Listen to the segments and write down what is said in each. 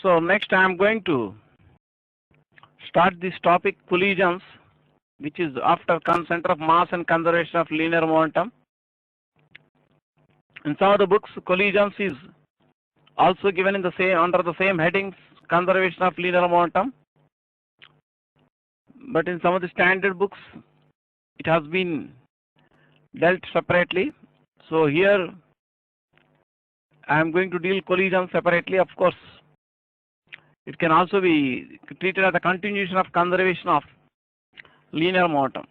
So next I am going to start this topic collisions, which is after center of mass and conservation of linear momentum. In some of the books, collisions is also given in the same under the same headings, conservation of linear momentum. But in some of the standard books, it has been dealt separately. So here I am going to deal collisions separately. Of course, it can also be treated as a continuation of conservation of linear momentum.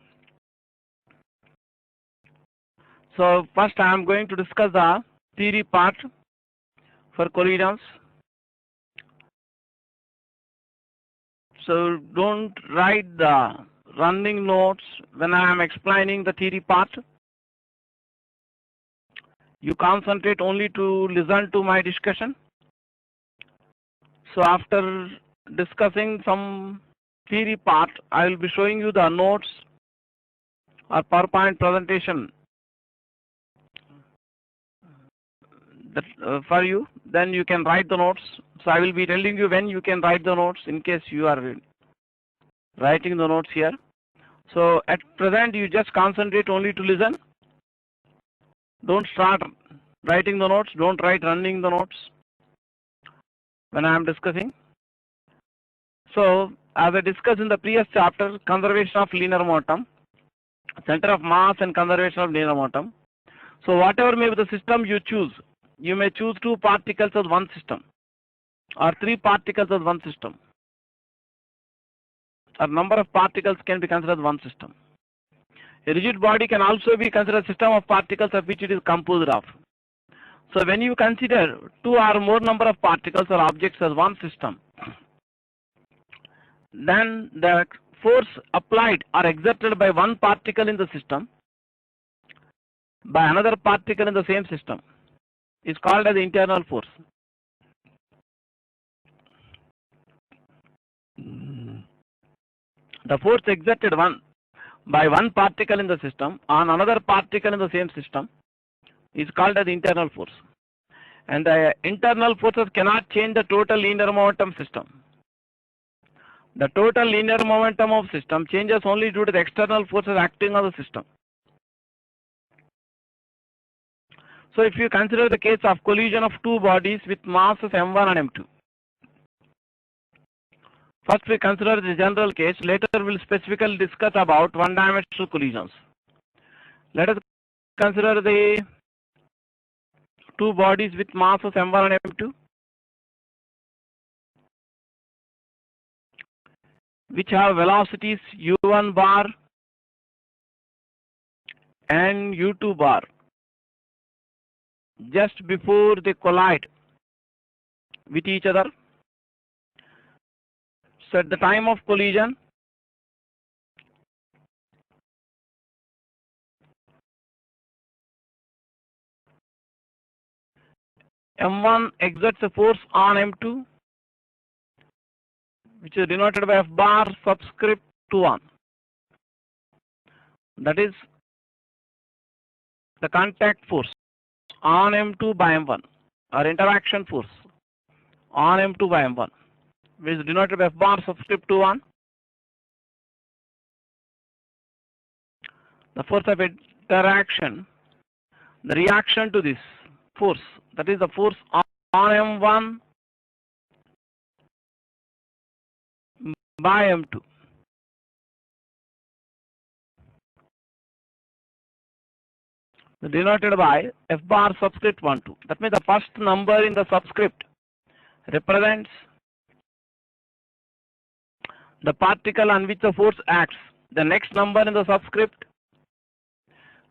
So first I am going to discuss the theory part for collisions. So don't write the running notes when I am explaining the theory part. You concentrate only to listen to my discussion. So after discussing some theory part, I will be showing you the notes or PowerPoint presentation that, for you. Then you can write the notes. So I will be telling you when you can write the notes in case you are writing the notes here. So at present you just concentrate only to listen. Don't start writing the notes. Don't write running the notes when I am discussing. So as I discussed in the previous chapter, conservation of linear momentum, center of mass and conservation of linear momentum. So whatever may be the system you choose, you may choose 2 particles as one system or 3 particles as one system. A number of particles can be considered as one system. A rigid body can also be considered a system of particles of which it is composed of. So when you consider 2 or more number of particles or objects as one system, then the force applied or exerted by one particle in the system by another particle in the same system is called as the internal force. The force exerted by one particle in the system on another particle in the same system is called as the internal force. And the internal forces cannot change the total linear momentum system. The total linear momentum of system changes only due to the external forces acting on the system. So if you consider the case of collision of 2 bodies with masses m1 and m2. First we consider the general case, later we will specifically discuss about one-dimensional collisions. Let us consider the 2 bodies with masses m1 and m2, which have velocities u1 bar and u2 bar just before they collide with each other. So at the time of collision, m1 exerts a force on m2, which is denoted by F bar subscript 2(1). That is the contact force on m2 by m1 or interaction force on m2 by m1, which is denoted by F bar subscript 2(1). The force of interaction, the reaction to this force, that is the force on m1 by m2. Denoted by F bar subscript 1, 2. That means the first number in the subscript represents the particle on which the force acts. The next number in the subscript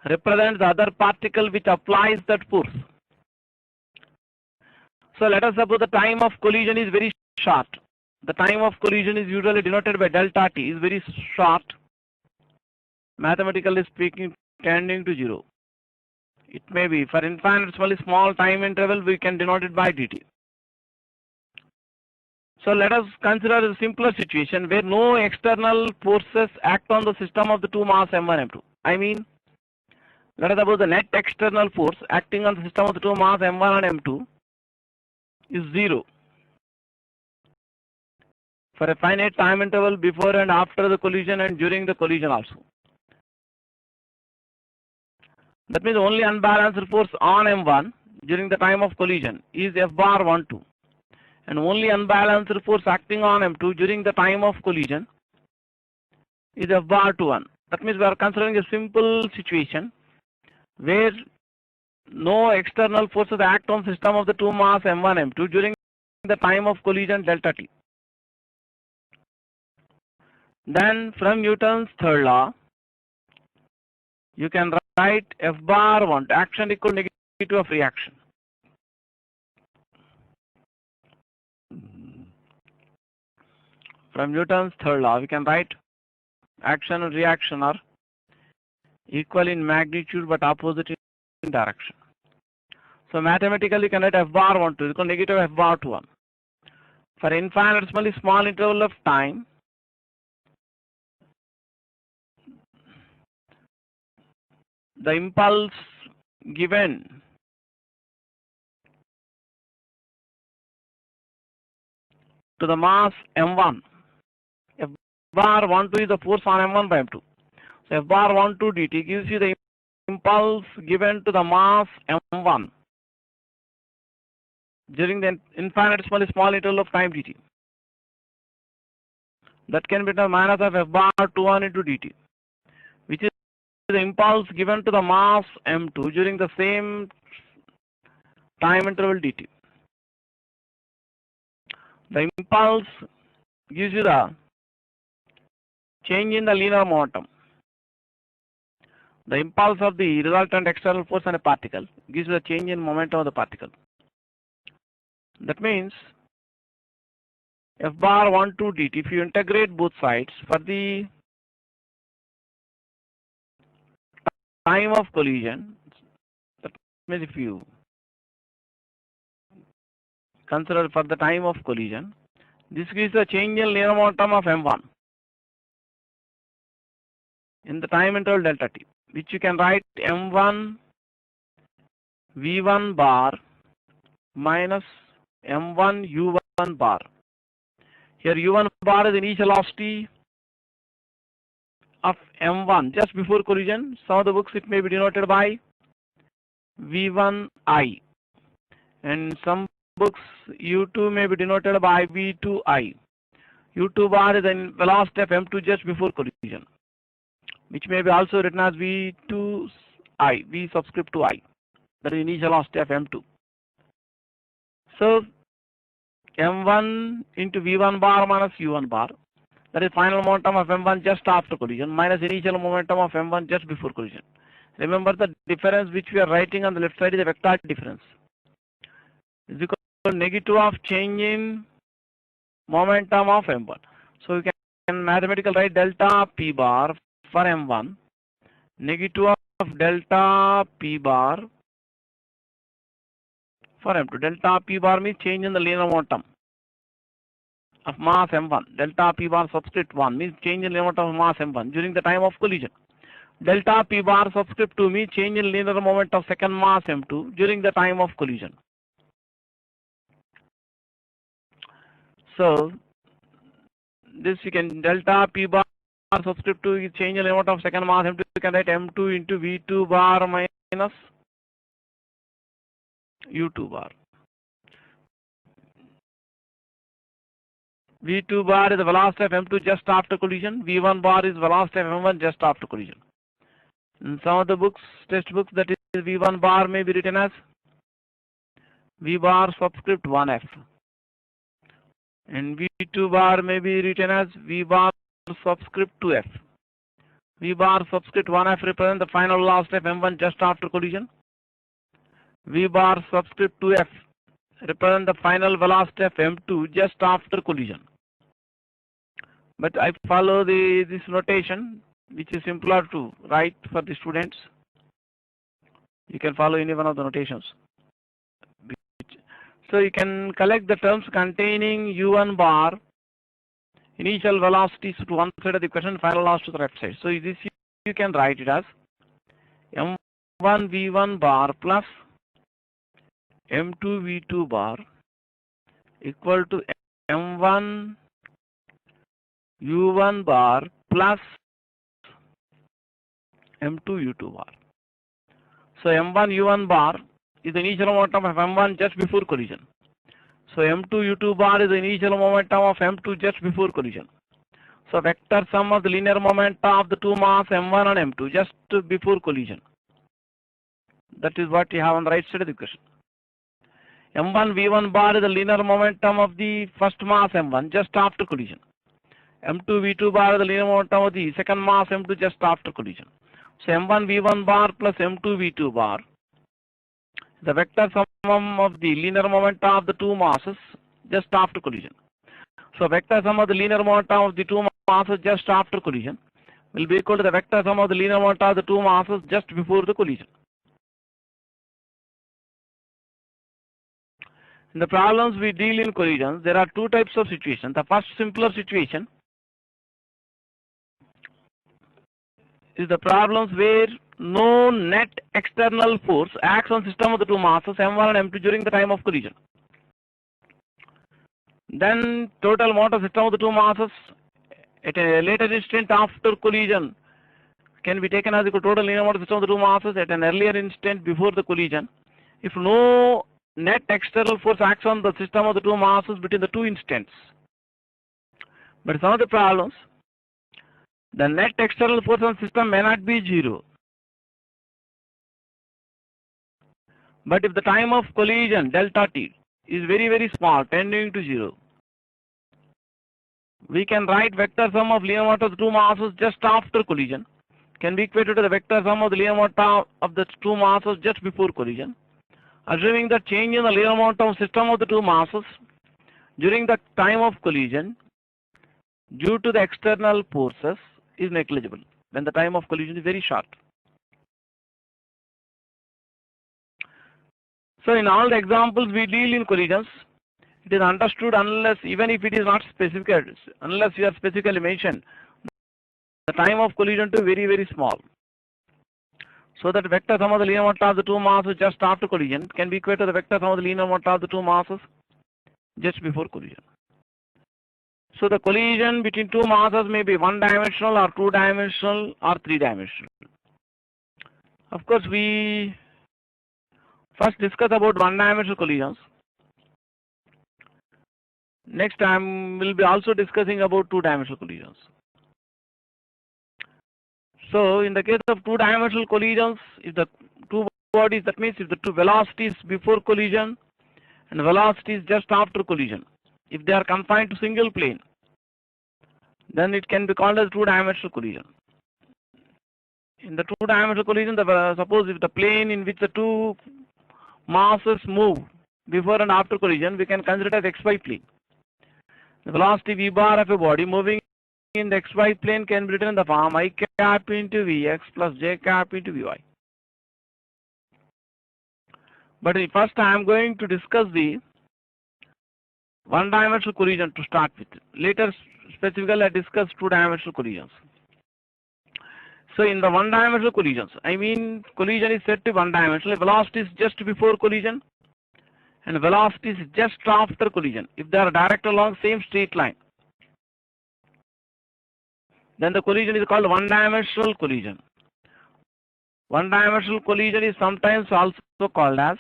represents the other particle which applies that force. So let us suppose the time of collision is very short. The time of collision is usually denoted by delta t, is very short, mathematically speaking tending to 0. It may be for infinitesimally small time interval, we can denote it by dt. So let us consider a simpler situation where no external forces act on the system of the 2 mass m1 m2. I mean, let us suppose the net external force acting on the system of the 2 mass m1 and m2 is 0. for a finite time interval before and after the collision and during the collision also. That means only unbalanced force on M1 during the time of collision is F bar 12, and only unbalanced force acting on M2 during the time of collision is F bar 21. That means we are considering a simple situation where no external forces act on system of the two mass M1 M2 during the time of collision delta T. Then from Newton's third law, you can write F bar 1 action equal negative of reaction. From Newton's third law, we can write action and reaction are equal in magnitude but opposite in direction. So mathematically, you can write F bar 12 is equal to negative F bar 21. For infinitesimally small interval of time, the impulse given to the mass M1, F bar 12 is the force on M1 by M2. So F bar 12 dt gives you the impulse given to the mass M1 during the infinitesimally small interval of time dt. That can be the minus of F bar 21 into dt, which is the impulse given to the mass M2 during the same time interval dt. The impulse gives you the change in the linear momentum. The impulse of the resultant external force on a particle gives you the change in momentum of the particle. That means F bar 12 dt, if you integrate both sides for the time of collision, that means if you consider for the time of collision, this gives the change in linear momentum of M1 in the time interval delta t, which you can write M1 V1 bar minus M1 U1 bar. Here U1 bar is the initial velocity of M1 just before collision. Some of the books it may be denoted by V1I, and some books U2 may be denoted by V2I. U2 bar is the velocity of M2 just before collision, which may be also written as V2I, V subscript to I, that is initial velocity of M2. So M1 into V1 bar minus U1 bar, that is final momentum of M1 just after collision minus initial momentum of M1 just before collision. Remember, the difference which we are writing on the left side is a vector difference. Is equal to negative of change in momentum of M1. So we can mathematically write delta P bar for M1, negative of delta P bar for M2. Delta P bar means change in the linear momentum of mass M1. Delta P bar subscript 1 means change in linear momentum of mass M1 during the time of collision. Delta P bar subscript 2 means change in linear momentum of second mass M2 during the time of collision. So this you can delta P bar subscript 2 is change in linear momentum of second mass M2. You can write M2 into V2 bar minus U2 bar. V2 bar is the velocity of M2 just after collision. V1 bar is velocity of M1 just after collision. In some of the books, textbooks, that is V1 bar may be written as V bar subscript 1F. And V2 bar may be written as V bar subscript 2F. V bar subscript 1F represents the final velocity of M1 just after collision. V bar subscript 2F represents the final velocity of M2 just after collision. But I follow this notation, which is simpler to write for the students. You can follow any one of the notations. So you can collect the terms containing U1 bar, initial velocities to one side of the equation, final velocity to the left side. So this you can write it as M1 V1 bar plus M2 V2 bar equal to M1 u1 bar plus m2 u2 bar. So m1 u1 bar is the initial momentum of m1 just before collision. So m2 u2 bar is the initial momentum of m2 just before collision. So vector sum of the linear momenta of the two mass m1 and m2 just before collision. That is what you have on the right side of the equation. m1 v1 bar is the linear momentum of the first mass m1 just after collision. m2 v2 bar is the linear momentum of the second mass m2 just after collision. So m1 v1 bar plus m2 v2 bar, the vector sum of the linear momenta of the two masses just after collision. So vector sum of the linear momentum of the two masses just after collision will be equal to the vector sum of the linear momentum of the two masses just before the collision. In the problems we deal in collisions, there are two types of situations. The first simpler situation is the problems where no net external force acts on system of the two masses m1 and m2 during the time of collision. Then total motor system of the two masses at a later instant after collision can be taken as equal to total linear motor system of the two masses at an earlier instant before the collision if no net external force acts on the system of the two masses between the two instants. But some of the problems, the net external force on system may not be zero. But if the time of collision delta t is very small, tending to zero, we can write vector sum of linear momentum of the two masses just after collision can be equated to the vector sum of the linear momentum of the two masses just before collision, assuming that change in the linear momentum system of the two masses during the time of collision due to the external forces is negligible when the time of collision is very short. So in all the examples we deal in collisions, it is understood unless, even if it is not specified, unless you are specifically mentioned, the time of collision to very small. So that vector sum of the linear momentum of the two masses just after collision can be equated to the vector sum of the linear momentum of the two masses just before collision. So the collision between two masses may be one-dimensional or two-dimensional or three-dimensional. Of course, we first discuss about one-dimensional collisions. Next time we'll be also discussing about two-dimensional collisions. So in the case of two-dimensional collisions, if the two bodies, that means if the two velocities before collision and velocities just after collision, if they are confined to single plane, then it can be called as two-dimensional collision. In the two-dimensional collision, suppose if the plane in which the two masses move before and after collision, we can consider it as xy plane. The velocity v bar of a body moving in the xy plane can be written in the form I cap into Vx plus j cap into Vy. But first I am going to discuss the one-dimensional collision to start with. Later specifically I discuss two-dimensional collisions. So in the one-dimensional collisions, I mean collision is said to be one-dimensional. Velocity is just before collision and velocity is just after collision. If they are direct along same straight line, then the collision is called one-dimensional collision. One-dimensional collision is sometimes also called as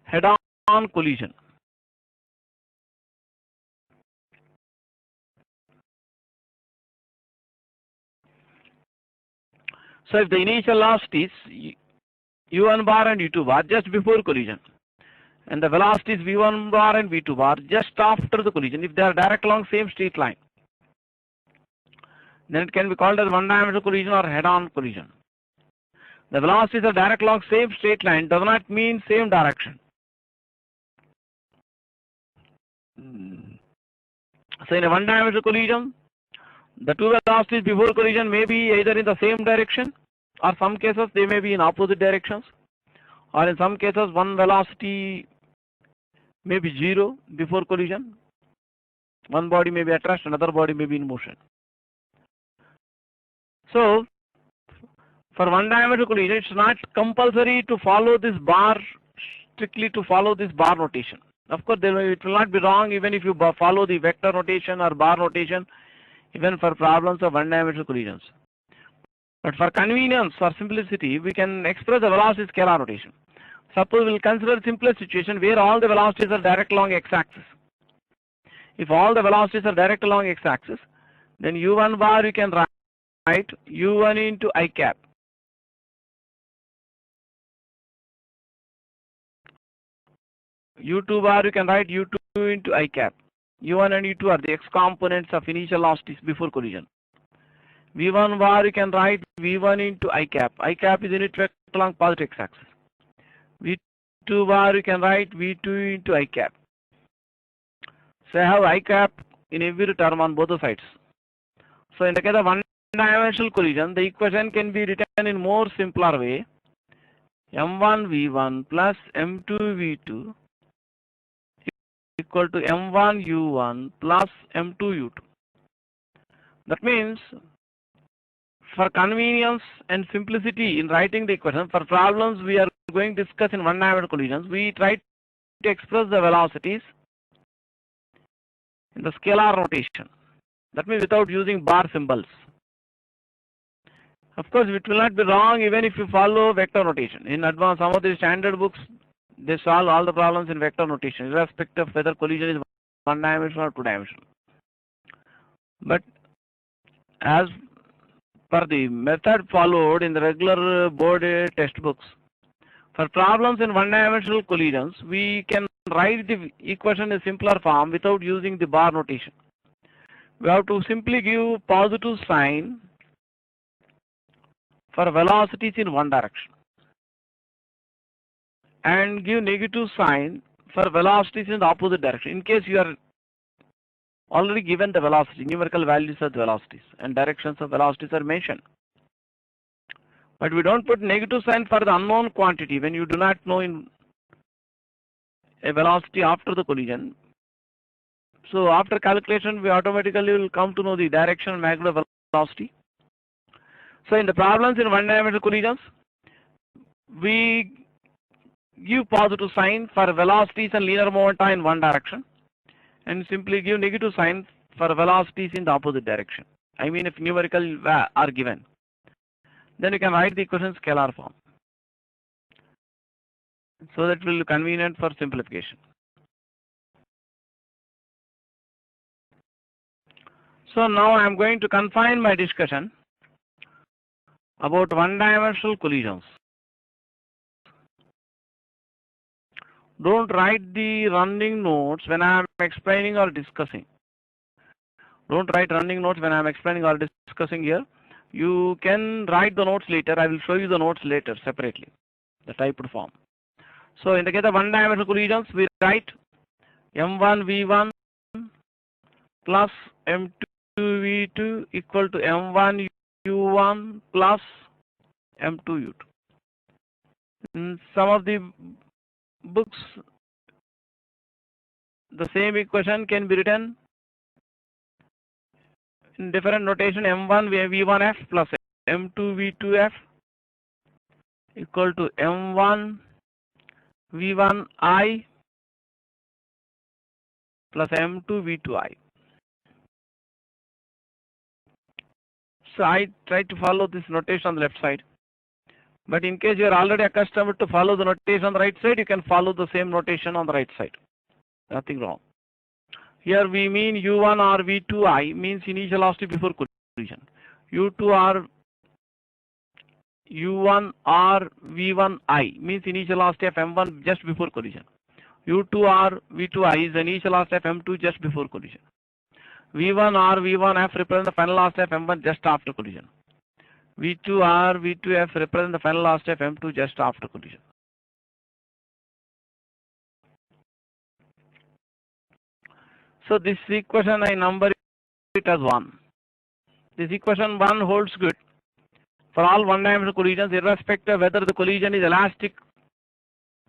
head-on collision. So if the initial velocities u1 bar and u2 bar just before collision and the velocities v1 bar and v2 bar just after the collision, if they are direct along same straight line, then it can be called as one-dimensional collision or head-on collision. The velocities are direct along same straight line does not mean same direction. So in a one-dimensional collision, the two velocities before collision may be either in the same direction, or some cases they may be in opposite directions, or in some cases one velocity may be zero before collision. One body may be at rest, another body may be in motion. So for one-dimensional collision, it's not compulsory to follow this bar, strictly to follow this bar notation. Of course, it will not be wrong even if you follow the vector notation or bar notation even for problems of one-dimensional collisions. But for convenience, for simplicity, we can express the velocity scalar notation. Suppose we'll consider the simplest situation where all the velocities are direct along x-axis. If all the velocities are direct along x-axis, then u1 bar you can write u1 into I cap. u2 bar you can write u2 into I cap. u1 and u2 are the x components of initial velocities before collision. v1 bar you can write v1 into I cap. I cap is unit vector along positive x-axis. v2 bar you can write v2 into I cap. So I have I cap in every term on both the sides. So in the case of one-dimensional collision, the equation can be written in more simpler way. m1 v1 plus m2 v2 equal to m1 u1 plus m2 u2. That means, for convenience and simplicity in writing the equation, for problems we are going to discuss in one-dimensional collisions, we try to express the velocities in the scalar notation. That means without using bar symbols. Of course, it will not be wrong even if you follow vector notation. In advance, some of the standard books, they solve all the problems in vector notation, irrespective of whether collision is one-dimensional or two-dimensional. But as per the method followed in the regular board textbooks, for problems in one-dimensional collisions, we can write the equation in simpler form without using the bar notation. We have to simply give positive sign for velocities in one direction and give negative sign for velocities in the opposite direction. In case you are already given the velocity, numerical values of the velocities and directions of velocities are mentioned. But we don't put negative sign for the unknown quantity when you do not know in a velocity after the collision. So after calculation, we automatically will come to know the direction and magnitude of velocity. So in the problems in one-dimensional collisions, we give positive sign for velocities and linear momenta in one direction, and simply give negative sign for velocities in the opposite direction. I mean, if numerical are given, then you can write the equation scalar form. So that will be convenient for simplification. So now I am going to confine my discussion about one-dimensional collisions. Don't write the running notes when I am explaining or discussing. Don't write running notes when I am explaining or discussing here. You can write the notes later. I will show you the notes later separately, the typed form. So in the case of one-dimensional collisions, we write m1 v1 plus m2 v2 equal to m1 u1 plus m2 u2. In some of the books, the same equation can be written in different notation. m1 v1f plus m2 v2f equal to m1 v1i plus m2 v2i. So I try to follow this notation on the left side. But in case you are already accustomed to follow the notation on the right side, you can follow the same notation on the right side. Nothing wrong. Here we mean u1 or v2i means initial velocity before collision. u2 or u1 or v1i means initial velocity of m1 just before collision. u2 or v2i is the initial velocity of m2 just before collision. v1 or v1f represent the final velocity of m1 just after collision. v2 or v2f represent the final velocity of m2 just after collision. So this equation I number it as 1. This equation 1 holds good for all one-dimensional collisions, irrespective of whether the collision is elastic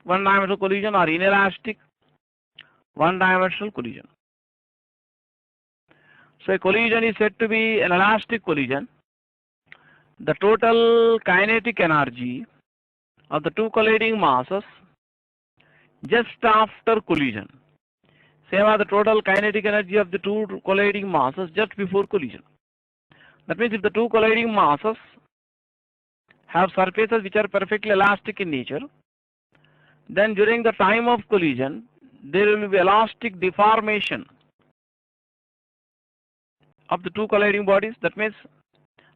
one-dimensional collision or inelastic one-dimensional collision. So a collision is said to be an elastic collision. The total kinetic energy of the two colliding masses just after collision, same as the total kinetic energy of the two colliding masses just before collision. That means if the two colliding masses have surfaces which are perfectly elastic in nature, then during the time of collision, there will be elastic deformation of the two colliding bodies. That means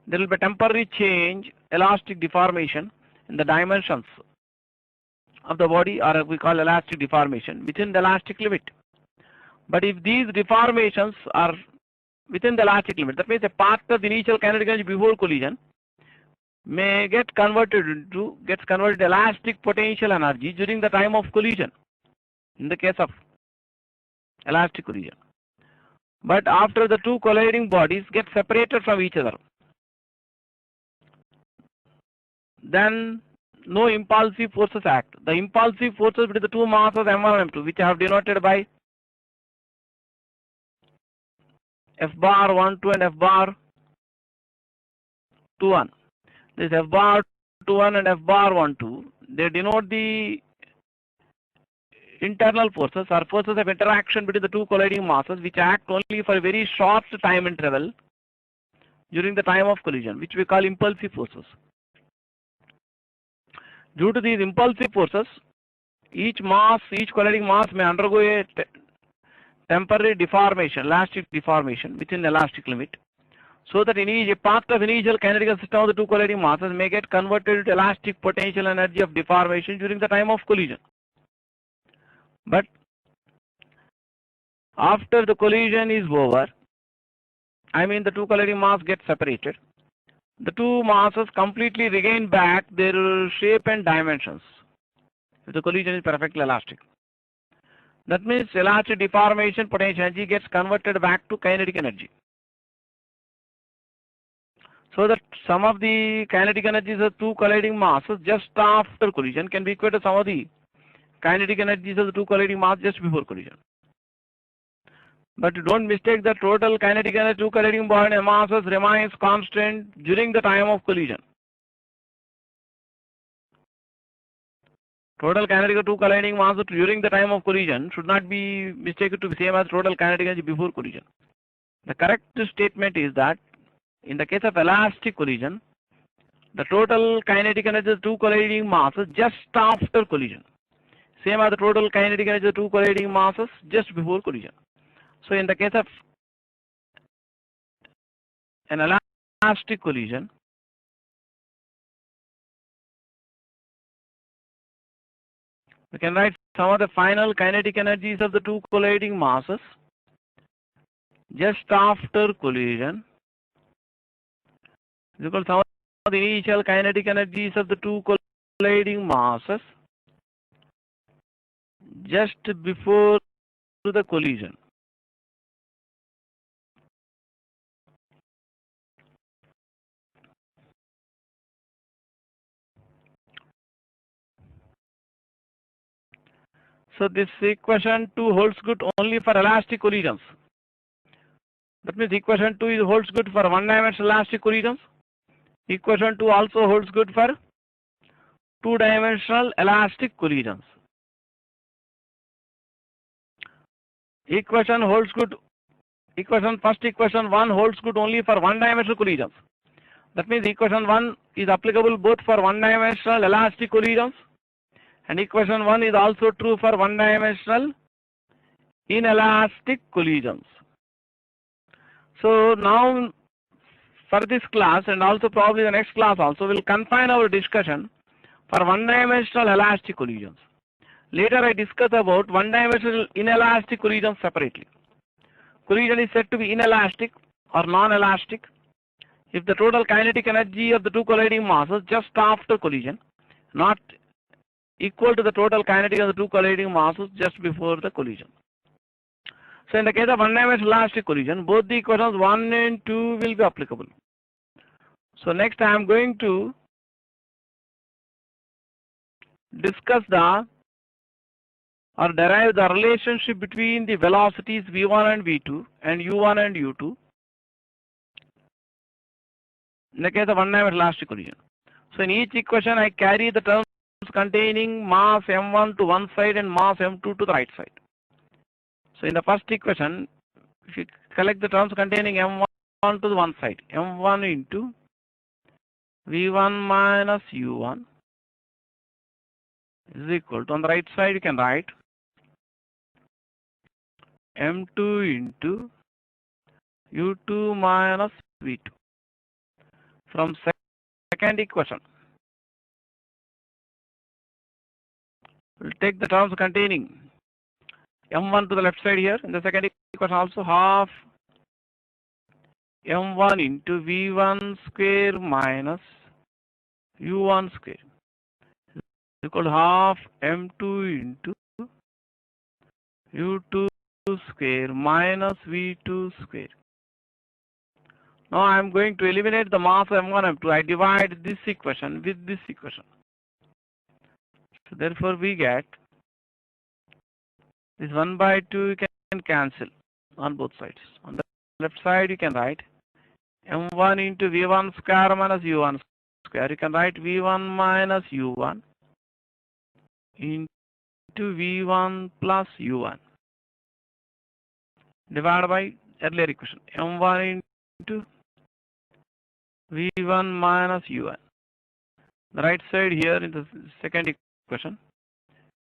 there will be temporary change, elastic deformation in the dimensions of the body, or we call elastic deformation within the elastic limit. But if these deformations are within the elastic limit, that means a part of the initial kinetic energy before collision may gets converted into elastic potential energy during the time of collision, in the case of elastic collision. But after the two colliding bodies get separated from each other, then no impulsive forces act. The impulsive forces between the two masses M1 and M2, which I have denoted by F bar 12 and F bar 21. This F bar 21 and F bar 12, they denote the internal forces or forces of interaction between the two colliding masses, which act only for a very short time interval during the time of collision, which we call impulsive forces. Due to these impulsive forces, each colliding mass may undergo a temporary deformation, elastic deformation within the elastic limit, so that a part of initial kinetic system of the two colliding masses may get converted to elastic potential energy of deformation during the time of collision. But after the collision is over, I mean the two colliding masses get separated, the two masses completely regain back their shape and dimensions if the collision is perfectly elastic. That means elastic deformation potential energy gets converted back to kinetic energy. So that some of the kinetic energies of two colliding masses just after collision can be equal to some of the kinetic energies of the two colliding masses just before collision. But don't mistake the total kinetic energy of two colliding body masses remains constant during the time of collision. Total kinetic of two colliding masses during the time of collision should not be mistaken to be same as total kinetic energy before collision. The correct statement is that in the case of elastic collision, the total kinetic energy of two colliding masses just after collision, same as the total kinetic energy of two colliding masses just before collision. So in the case of an elastic collision, we can write some of the final kinetic energies of the two colliding masses just after collision is equal to some of the initial kinetic energies of the two colliding masses just before the collision. So this equation 2 holds good only for elastic collisions. That means equation 2 holds good for one-dimensional elastic collisions. Equation 2 also holds good for two-dimensional elastic collisions. Equation 1 holds good only for one-dimensional collisions. That means equation 1 is applicable both for one-dimensional elastic collisions, and equation 1 is also true for one-dimensional inelastic collisions. So now for this class and also probably the next class also, we'll confine our discussion for one-dimensional elastic collisions. Later I discuss about one-dimensional inelastic collisions separately. Collision is said to be inelastic or non-elastic if the total kinetic energy of the two colliding masses just after collision not equal to the total kinetic of the two colliding masses just before the collision. So in the case of one-dimensional elastic collision, both the equations 1 and 2 will be applicable. So next I am going to discuss or derive the relationship between the velocities v1 and v2 and u1 and u2 in the case of one-dimensional elastic collision. So in each equation I carry the terms containing mass m1 to one side and mass m2 to the right side. So in the first equation, if you collect the terms containing m1 to the one side, m1 into v1 minus u1 is equal to, on the right side you can write m2 into u2 minus v2. From second equation, we'll take the terms containing m1 to the left side here. In the second equation also, half m1 into v1 square minus u1 square is equal to half m2 into u2 square minus v2 square. Now I am going to eliminate the mass m1, m2. I divide this equation with this equation. So therefore we get this 1 by 2 you can cancel on both sides. On the left side you can write m1 into v1 square minus u1 square. You can write v1 minus u1 into v1 plus u1 divided by earlier equation m1 into v1 minus u1. The right side here in the second equation,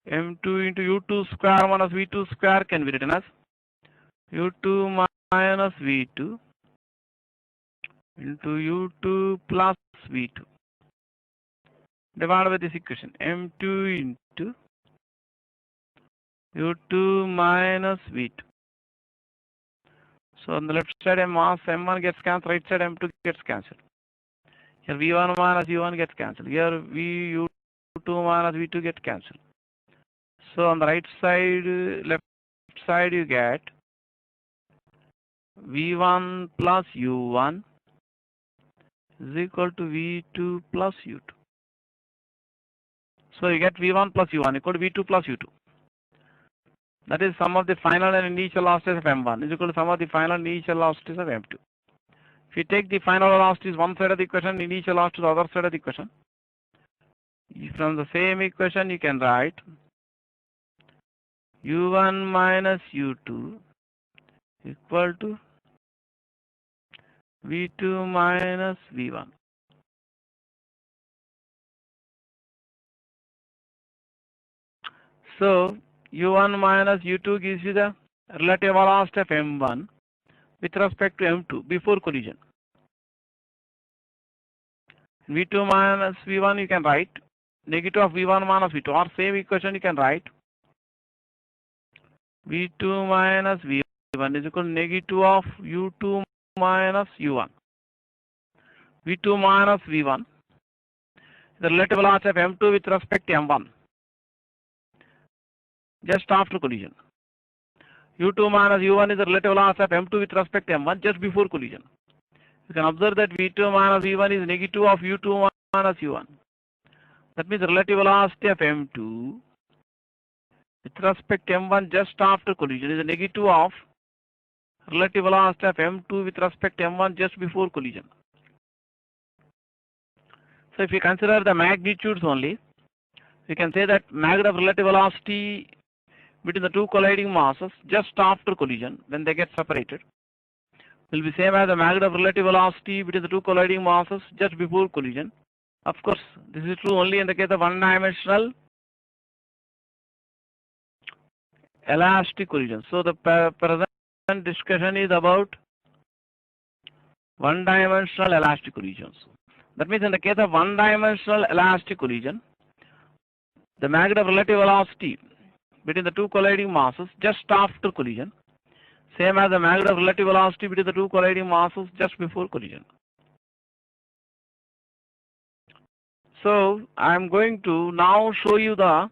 m2 into u2 square minus v2 square can be written as u2 minus v2 into u2 plus v2 divided by this equation m2 into u2 minus v2. So on the left side mass m1 gets cancelled, right side m2 gets cancelled. Here v1 minus u1 gets cancelled. Here u2 minus v2 get cancelled. So on the right side, left side you get v1 plus u1 is equal to v2 plus u2. So you get v1 plus u1 equal to v2 plus u2. That is sum of the final and initial velocities of m1 is equal to sum of the final and initial velocities of m2. If you take the final velocities one side of the equation, initial velocity to the other side of the equation, from the same equation you can write u1 minus u2 equal to v2 minus v1. So u1 minus u2 gives you the relative velocity of m1 with respect to m2 before collision. v2 minus v1 you can write negative of v1 minus v2, or same equation you can write v2 minus v1 is equal to negative of u2 minus u1. v2 minus v1 the relative velocity of m2 with respect to m1 just after collision. u2 minus u1 is the relative velocity of m2 with respect to m1 just before collision. You can observe that v2 minus v1 is negative of u2 minus u1. That means the relative velocity of m2 with respect to m1 just after collision is a negative of relative velocity of m2 with respect to m1 just before collision. So if you consider the magnitudes only, we can say that magnitude of relative velocity between the two colliding masses just after collision when they get separated will be same as the magnitude of relative velocity between the two colliding masses just before collision. Of course, this is true only in the case of one-dimensional elastic collision. So the present discussion is about one-dimensional elastic collisions. That means in the case of one-dimensional elastic collision, the magnitude of relative velocity between the two colliding masses just after collision same as the magnitude of relative velocity between the two colliding masses just before collision. So I am going to now show you the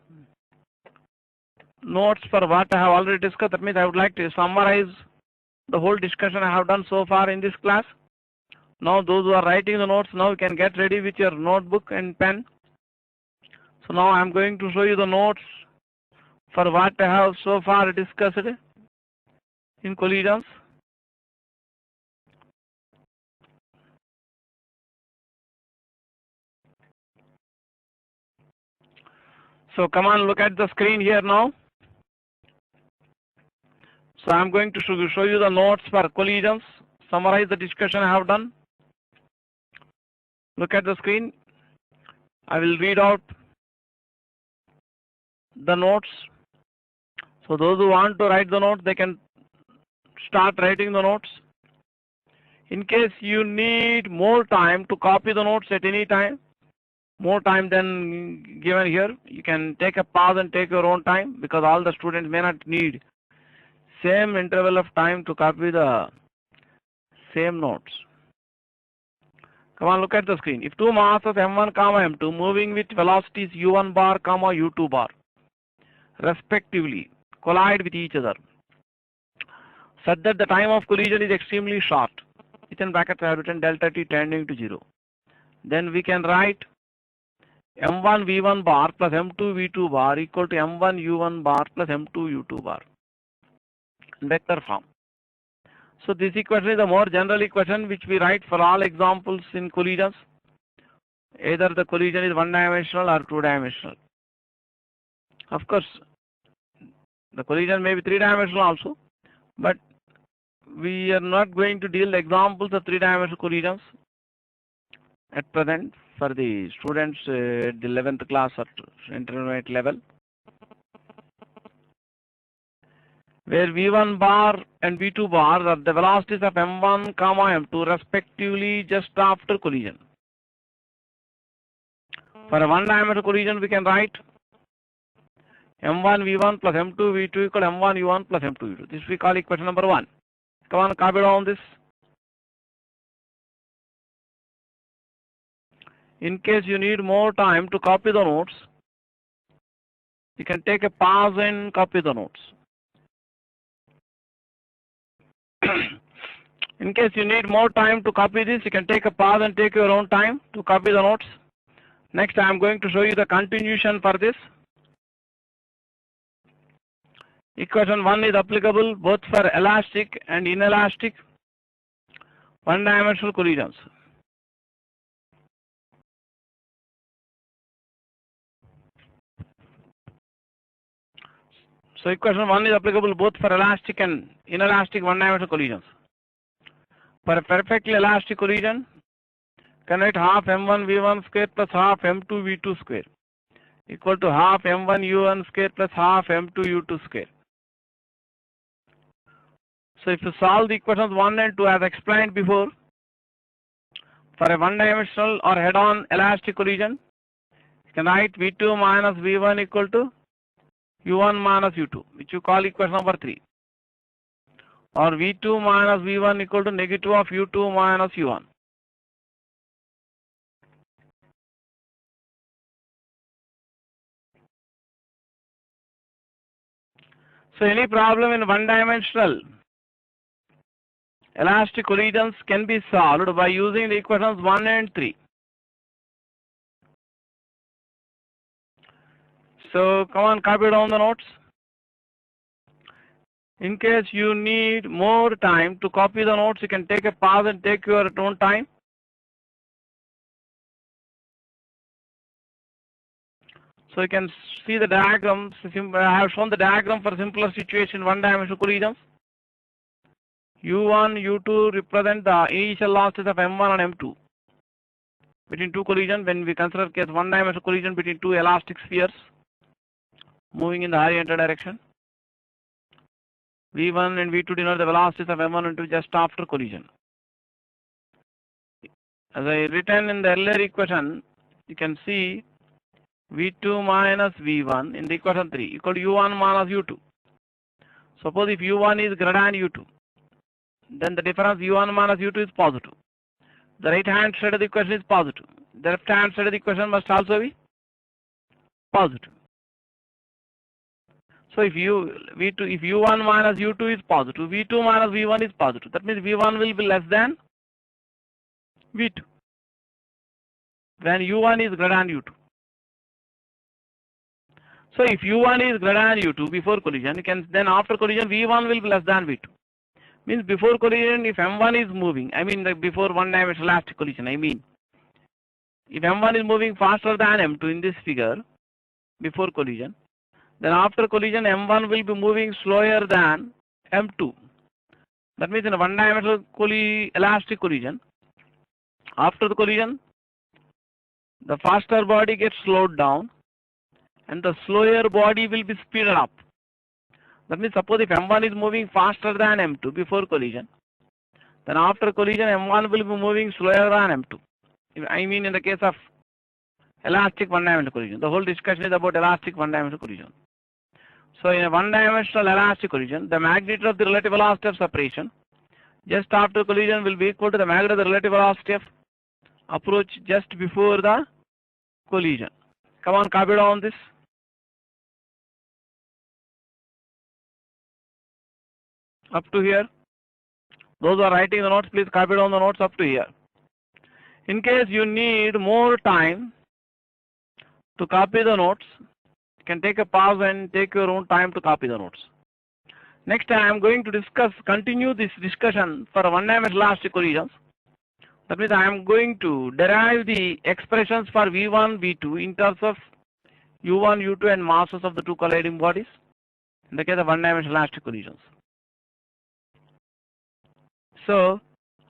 notes for what I have already discussed. That means I would like to summarize the whole discussion I have done so far in this class. Now those who are writing the notes, now you can get ready with your notebook and pen. So now I am going to show you the notes for what I have so far discussed in collisions. So come on, look at the screen here now. So I'm going to show you the notes for collisions, summarize the discussion I have done. Look at the screen. I will read out the notes. So those who want to write the notes, they can start writing the notes. In case you need more time to copy the notes at any time, more time than given here, you can take a pause and take your own time, because all the students may not need same interval of time to copy the same notes. Come on, look at the screen. If two masses m1, m2 moving with velocities u1 bar, u2 bar, respectively, collide with each other, such that the time of collision is extremely short, within brackets I have written delta t tending to 0, then we can write m1 v1 bar plus m2 v2 bar equal to m1 u1 bar plus m2 u2 bar in vector form. So this equation is a more general equation which we write for all examples in collisions. Either the collision is one-dimensional or two-dimensional. Of course, the collision may be three-dimensional also, but we are not going to deal examples of three-dimensional collisions at present for the students at the 11th class or intermediate level, where v1 bar and v2 bar are the velocities of m1, m2 respectively just after collision. For a one-dimensional collision, we can write m1 v1 plus m2 v2 equal m1 u1 plus m2 u2. This we call equation number 1. Come on, copy down this. In case you need more time to copy the notes, you can take a pause and copy the notes. In case you need more time to copy this, you can take a pause and take your own time to copy the notes. Next, I am going to show you the continuation for this. Equation 1 is applicable both for elastic and inelastic one-dimensional collisions. So equation 1 is applicable both for elastic and inelastic one-dimensional collisions. For a perfectly elastic collision, can write half m1 v1 square plus half m2 v2 square equal to half m1 u1 square plus half m2 u2 square. So if you solve the equations 1 and 2 as explained before, for a one-dimensional or head-on elastic collision, you can write v2 minus v1 equal to u1 minus u2, which you call equation number 3, or v2 minus v1 equal to negative of u2 minus u1. So any problem in one-dimensional elastic collisions can be solved by using the equations 1 and 3. So come on, copy down the notes. In case you need more time to copy the notes, you can take a pause and take your own time. So you can see the diagrams. I have shown the diagram for simpler situation, one-dimensional collisions. U1, U2 represent the initial losses of M1 and M2 between two collisions when we consider case one-dimensional collision between two elastic spheres moving in the horizontal direction. V1 and V2 denote the velocities of M1 and M2 just after collision. As I written in the earlier equation, you can see V2 minus V1 in the equation 3 equal to U1 minus U2. Suppose if U1 is greater than U2, then the difference U1 minus U2 is positive. The right hand side of the equation is positive. The left hand side of the equation must also be positive. So if U1 minus U2 is positive, V2 minus V1 is positive. That means V1 will be less than V2 when U1 is greater than U2. So if U1 is greater than U2 before collision, you can then after collision V1 will be less than V2. Means before collision, if M1 is moving, I mean before one-dimensional elastic collision, I mean if M1 is moving faster than M2 in this figure before collision, then after collision M1 will be moving slower than M2. That means in a one-dimensional elastic collision, after the collision, the faster body gets slowed down and the slower body will be speeded up. That means suppose if M1 is moving faster than M2 before collision, then after collision M1 will be moving slower than M2. I mean in the case of elastic one-dimensional collision. The whole discussion is about elastic one-dimensional collision. So in a one-dimensional elastic collision, the magnitude of the relative velocity of separation just after collision will be equal to the magnitude of the relative velocity of approach just before the collision. Come on, copy down this. Up to here. Those who are writing the notes, please copy down the notes up to here. In case you need more time to copy the notes, you can take a pause and take your own time to copy the notes. Next, I am going to continue this discussion for one-dimensional elastic collisions. That means I am going to derive the expressions for V1, V2 in terms of U1, U2 and masses of the two colliding bodies in the case of one-dimensional elastic collisions. So,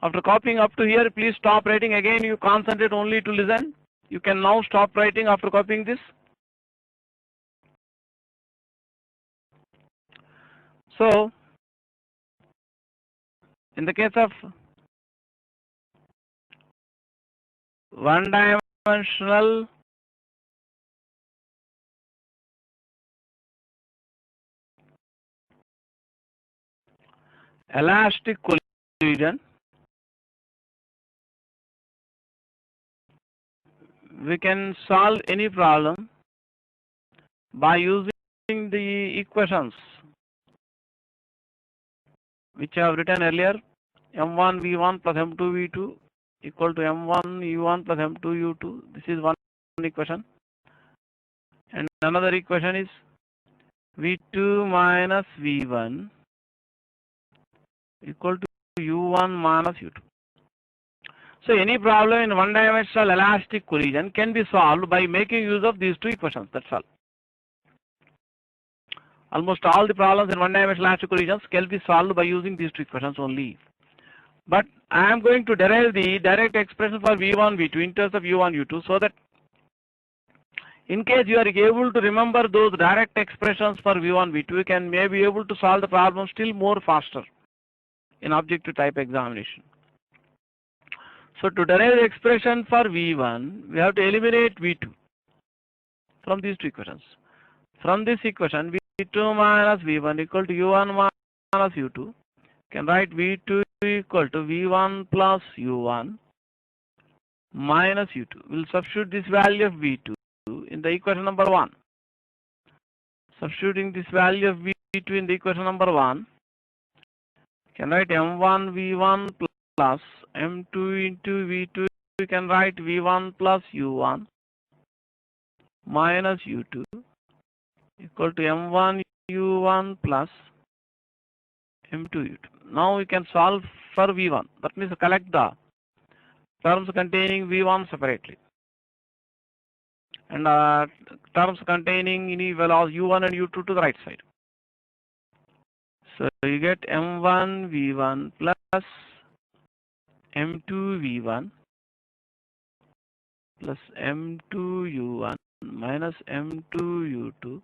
after copying up to here, please stop writing. Again, you concentrate only to listen. You can now stop writing after copying this. So, in the case of one-dimensional elastic collision, we can solve any problem by using the equations which I have written earlier. M1 V1 plus M2 V2 equal to M1 U1 plus M2 U2. This is one equation. And another equation is V2 minus V1 equal to U1 minus U2. So any problem in one-dimensional elastic collision can be solved by making use of these two equations. That's all. Almost all the problems in one-dimensional elastic collisions can be solved by using these two equations only. But I am going to derive the direct expression for V1, V2 in terms of U1, U2, so that in case you are able to remember those direct expressions for V1, V2, you can may be able to solve the problem still more faster in objective type examination. So to derive the expression for V1, we have to eliminate V2 from these two equations. From this equation, V2 minus V1 equal to U1 minus U2, can write V2 equal to V1 plus U1 minus U2. We'll substitute this value of V2 in the equation number 1. Substituting this value of V2 in the equation number 1, can write M1 V1 plus M2 into V2. We can write V1 plus U1 minus U2 equal to M1 U1 plus M2 U2. Now we can solve for V1. That means collect the terms containing V1 separately and terms containing any velocity U1 and U2 to the right side. So you get M1 V1 plus M2 V1 plus M2 U1 minus M2 U2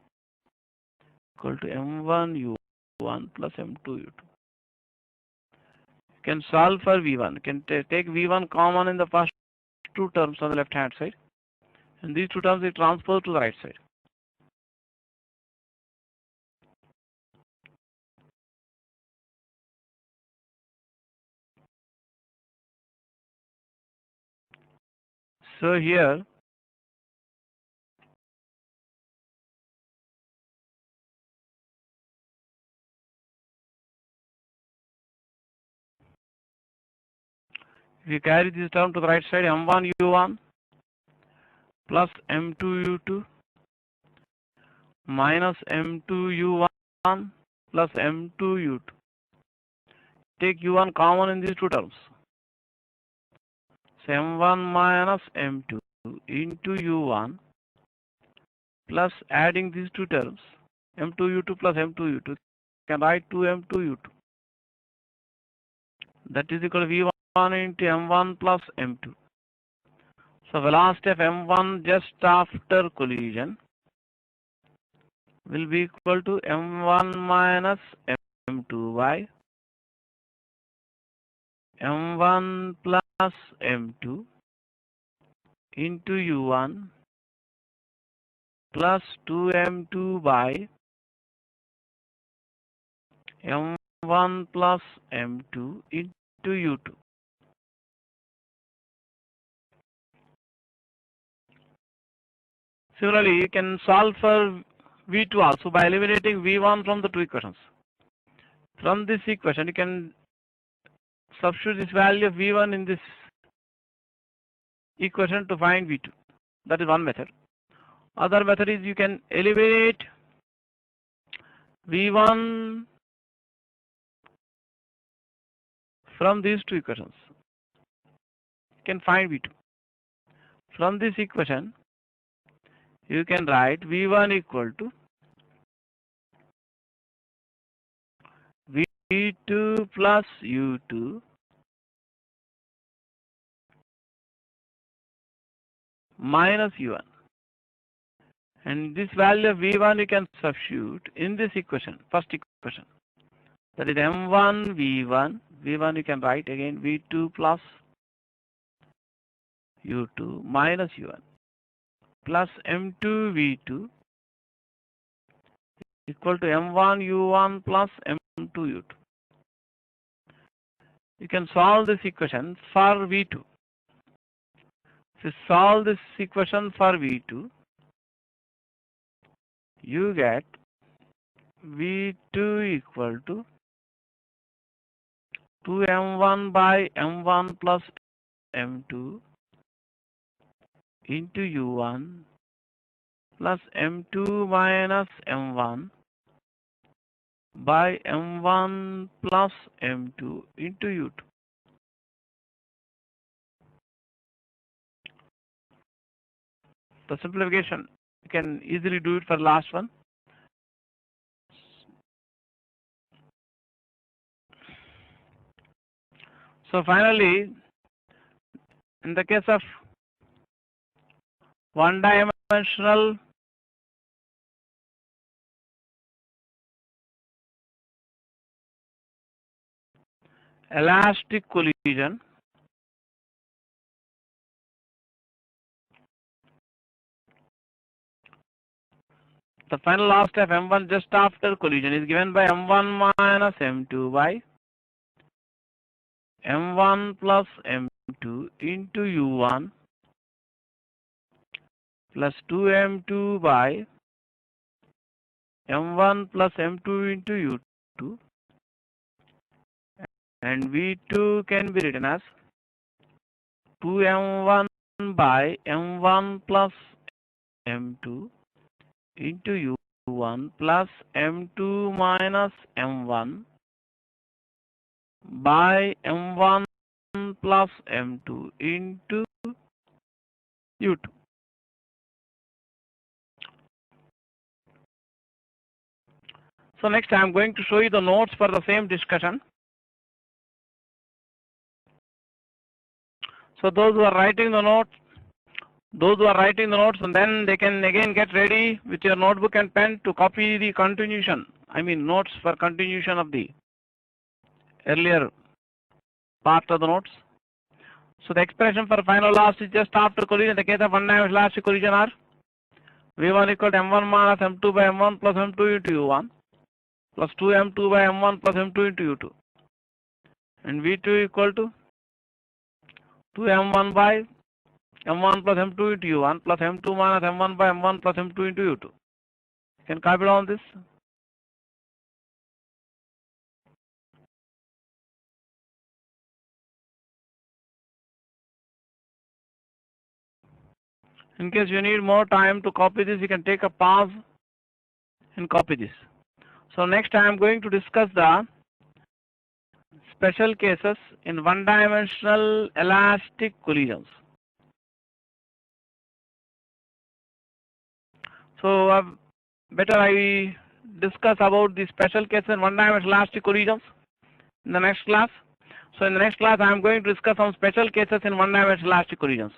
equal to M1 U1 plus M2 U2. You can solve for V1. You can take V1 common in the first two terms on the left hand side, and these two terms we transpose to the right side. So here if you carry this term to the right side, M1 U1 plus M2 U2 minus M2 U1 plus M2 U2. Take U1 common in these two terms. So M1 minus M2 into U1 plus adding these two terms, M2 U2 plus M2 U2, can write 2m2u2. That is equal to v1 into m1 plus m2. So velocity of m1 just after collision will be equal to m1 minus m2 by m1 plus m2 into u1 plus 2m2 by m1 plus m2 into u2. Similarly, you can solve for v2 also by eliminating v1 from the two equations. From this equation, you can substitute this value of v1 in this equation to find v2. That is one method. Other method is you can eliminate v1 from these two equations. You can find v2. From this equation, you can write v1 equal to v2 plus u2 minus u1. And this value of v1 you can substitute in this equation, first equation. That is m1 v1. v1 you can write again v2 plus u2 minus u1 plus m2 v2 equal to m1 u1 plus m2 u2. You can solve this equation for v2. If you solve this equation for v2, you get v2 equal to 2m1 by m1 plus m2 into u1 plus m2 minus m1 by m1 plus m2 into u2. The simplification, you can easily do it for last one. So finally, in the case of one-dimensional elastic collision, the final velocity of m1 just after collision is given by m1 minus m2 by m1 plus m2 into u1 plus 2m2 by m1 plus m2 into u2, and v2 can be written as 2m1 by m1 plus m2 into u1 plus m2 minus m1 by m1 plus m2 into u2. So next I am going to show you the notes for the same discussion. So those who are writing the notes, and then they can again get ready with your notebook and pen to copy the continuation. I mean notes for continuation of the earlier part of the notes. So the expression for final loss is just after collision. In the case of one-dimensional elastic collision are v1 equal to m1 minus m2 by m1 plus m2 into u1 plus 2m2 by m1 plus m2 into u2, and v2 equal to 2m1 by m1 plus m2 into u1 plus m2 minus m1 by m1 plus m2 into u2. You can copy down this. In case you need more time to copy this, you can take a pause and copy this. So next I am going to discuss the special cases in one-dimensional elastic collisions. So better I discuss about the special cases and one-dimensional elastic collisions in the next class. So in the next class, I am going to discuss some special cases in one-dimensional elastic collisions.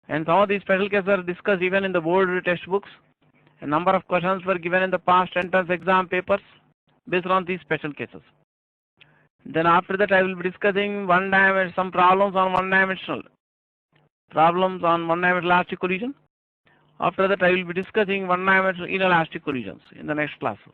And some of these special cases are discussed even in the board textbooks. A number of questions were given in the past entrance exam papers based on these special cases. Then after that, I will be discussing some problems on one-dimensional elastic collision. After that, I will be discussing one-dimensional inelastic collisions in the next classes.